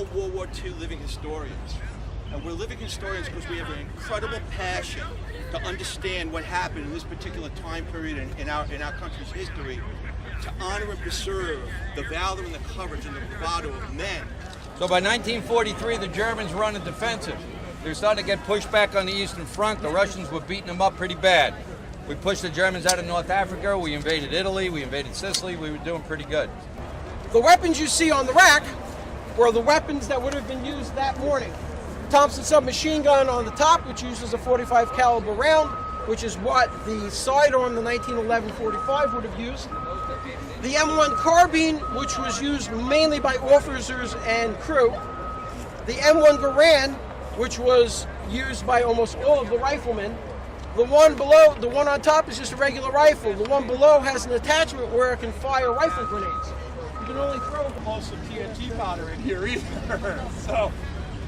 all World War II living historians. And we're living historians because we have an incredible passion to understand what happened in this particular time period in our country's history, to honor and preserve the valor and the courage and the bravado of men. So by 1943, the Germans were on the defensive. They were starting to get pushed back on the Eastern Front. The Russians were beating them up pretty bad. We pushed the Germans out of North Africa. We invaded Italy. We invaded Sicily. We were doing pretty good. The weapons you see on the rack were the weapons that would have been used that morning. Thompson submachine gun on the top, which uses a .45 caliber round, which is what the sidearm, the 1911 .45, would have used. The M1 carbine, which was used mainly by officers and crew. The M1 Garand, which was used by almost all of the riflemen. The one below, the one on top is just a regular rifle. The one below has an attachment where it can fire rifle grenades. You can only throw most of TNT powder in here either. So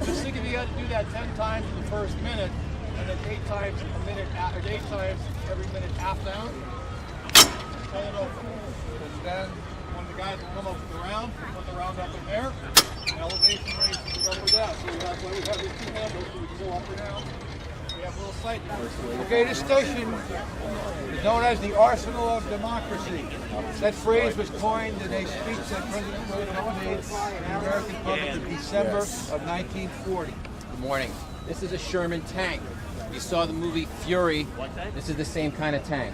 just think if you had to do that 10 times in the first minute, and then 8 times a minute, or 8 times every minute half down, pull it over. And then when the guys will come up with the round, put the round up in there, and elevation raises it up or down. So that's why we have these 2 handles so we can go up or down. We have a little sight. Okay, this station is known as the Arsenal of Democracy. That phrase was coined in a speech that President Roosevelt made to the American public in December of 1940. Good morning. This is a Sherman tank. You saw the movie Fury. This is the same kind of tank.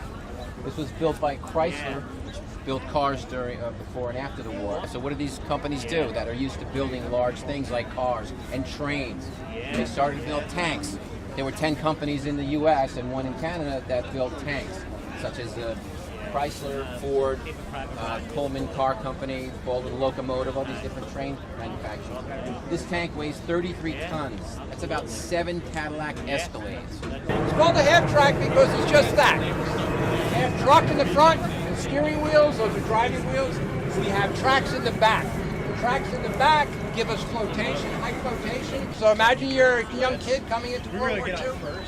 This was built by Chrysler, which built cars during before and after the war. So what do these companies do that are used to building large things like cars and trains? They started to build tanks. There were 10 companies in the U.S. and 1 in Canada that built tanks, such as Chrysler, Ford, Pullman Car Company, Baldwin Locomotive, all these different train manufacturers. This tank weighs 33 tons. That's about 7 Cadillac Escalades. It's called a half track because it's just that. Half truck in the front, and steering wheels, those are driving wheels. We have tracks in the back. The tracks in the back give us flotation, high flotation. So imagine you're a young kid coming into World War II,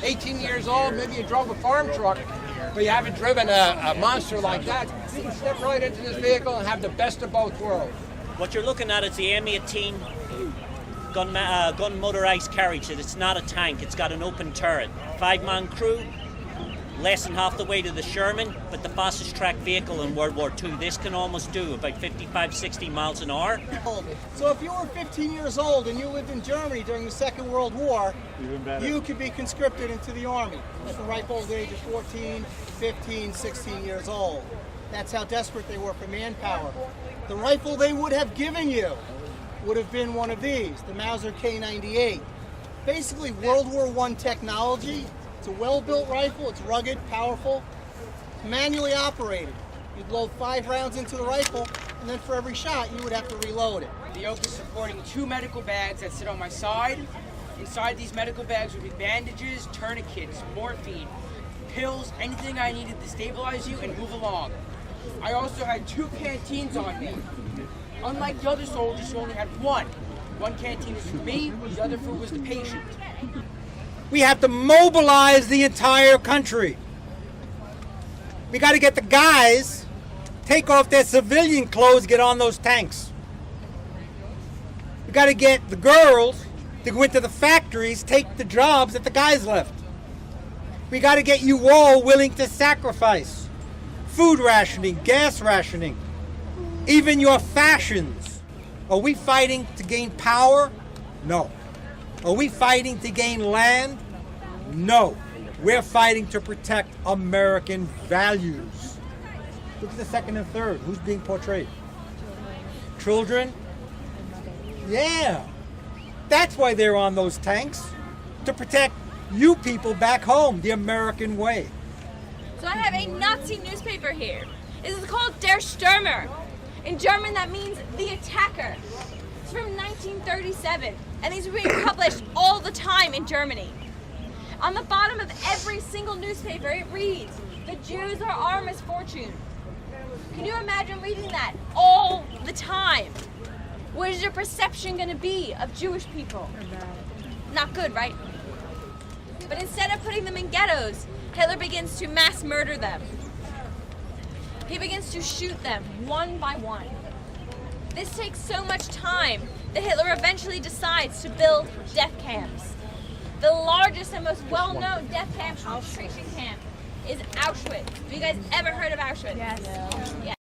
18 years old, maybe you drove a farm truck, but you haven't driven a monster like that. You can step right into this vehicle and have the best of both worlds. What you're looking at is the M18 gun motorized carriage. It's not a tank, it's got an open turret. 5-man crew, less than half the weight of the Sherman, but the fastest track vehicle in World War II. This can almost do about 55, 60 miles an hour. So if you were 15 years old and you lived in Germany during the Second World War, you could be conscripted into the Army at the ripe old age of 14, 15, 16 years old. That's how desperate they were for manpower. The rifle they would have given you would have been one of these, the Mauser K98. Basically World War I technology. It's a well-built rifle, it's rugged, powerful, manually operated. You'd load 5 rounds into the rifle, and then for every shot, you would have to reload it. The yoke is supporting 2 medical bags that sit on my side. Inside these medical bags would be bandages, tourniquets, morphine, pills, anything I needed to stabilize you and move along. I also had 2 canteens on me. Unlike the other soldiers who only had one. One canteen is for me, the other food was the patient. We have to mobilize the entire country. We got to get the guys, take off their civilian clothes, get on those tanks. We got to get the girls to go into the factories, take the jobs that the guys left. We got to get you all willing to sacrifice. Food rationing, gas rationing, even your fashions. Are we fighting to gain power? No. Are we fighting to gain land? No. We're fighting to protect American values. Look at the second and third. Who's being portrayed? Children? Yeah. That's why they're on those tanks. To protect you people back home, the American way. So I have a Nazi newspaper here. This is called Der Stürmer. In German, that means the attacker. It's from 1937, and these are being published all the time in Germany. On the bottom of every single newspaper, it reads, "The Jews are our misfortune." Can you imagine reading that all the time? What is your perception going to be of Jewish people? Not good, right? But instead of putting them in ghettos, Hitler begins to mass murder them. He begins to shoot them one by one. This takes so much time that Hitler eventually decides to build death camps. The largest and most well-known death camp, concentration camp, is Auschwitz. Have you guys ever heard of Auschwitz? Yes. Yeah.